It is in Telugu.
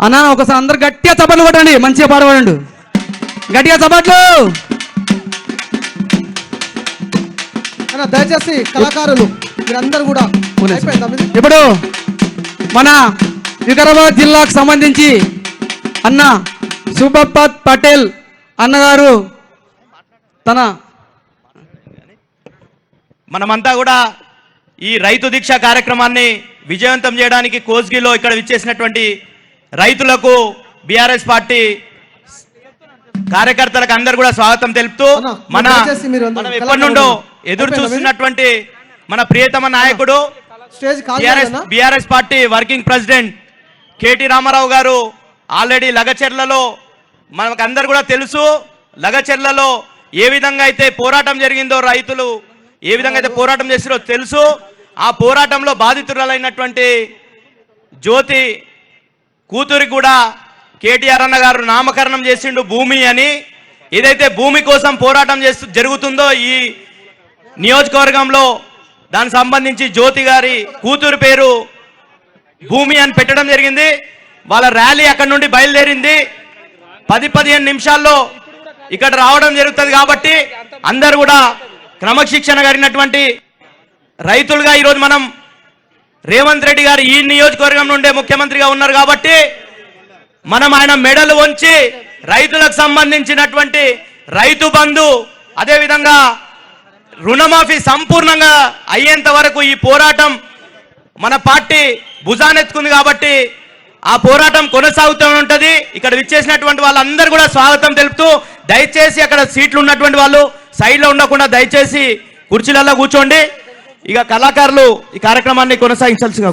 అన్నా ఒకసారి అందరు గట్టిగా చప్పట్లు కొట్టండి, మంచిగా పాడవాడండు, గట్టిగా చప్పట్లు. దయచేసి కళాకారులు మీరందరూ కూడా ఇప్పుడు మన వికారాబాద్ జిల్లాకు సంబంధించి అన్న సుభపత్ పటేల్ అన్నగారు మనమంతా కూడా ఈ రైతు దీక్ష కార్యక్రమాన్ని విజయవంతం చేయడానికి కోస్గిలో ఇక్కడ విచ్చేసినటువంటి రైతులకు బీఆర్ఎస్ పార్టీ కార్యకర్తలకు అందరు కూడా స్వాగతం తెలుపుతూ మనం ఎప్పటి నుండో ఎదురు చూస్తున్నటువంటి మన ప్రియతమ నాయకుడు BRS party working president KT Rama Rao గారు ఆల్రెడీ లగచెర్లలో మనకు అందరు కూడా తెలుసు. లగచెర్లలో ఏ విధంగా అయితే పోరాటం జరిగిందో, రైతులు ఏ విధంగా అయితే పోరాటం చేసిరో తెలుసు. ఆ పోరాటంలో బాధితురాలైనటువంటి జ్యోతి కూతురికి కూడా కేటీఆర్ అన్న గారు నామకరణం చేసిండు భూమి అని. ఏదైతే భూమి కోసం పోరాటం జరుగుతుందో ఈ నియోజకవర్గంలో, దానికి సంబంధించి జ్యోతి గారి కూతురు పేరు భూమి అని పెట్టడం జరిగింది. వాళ్ళ ర్యాలీ అక్కడ నుండి బయలుదేరింది. 10-15 నిమిషాల్లో ఇక్కడ రావడం జరుగుతుంది. కాబట్టి అందరు కూడా క్రమశిక్షణ కలిగినటువంటి రైతులుగా ఈరోజు మనం రేవంత్ రెడ్డి గారు ఈ నియోజకవర్గం నుండే ముఖ్యమంత్రిగా ఉన్నారు కాబట్టి మనం ఆయన మెడలు వంచి రైతులకు సంబంధించినటువంటి రైతు బంధు, అదేవిధంగా రుణమాఫీ సంపూర్ణంగా అయ్యేంత వరకు ఈ పోరాటం మన పార్టీ భుజానెత్తుకుంది. కాబట్టి ఆ పోరాటం కొనసాగుతూ ఉంటుంది. ఇక్కడ విచ్చేసినటువంటి వాళ్ళందరూ కూడా స్వాగతం తెలుపుతూ, దయచేసి అక్కడ సీట్లు ఉన్నటువంటి వాళ్ళు సైడ్లో ఉండకుండా దయచేసి కుర్చీలలో కూర్చోండి. ఇక కళాకారులు ఈ కార్యక్రమాన్ని కొనసాగించాల్సిందిగా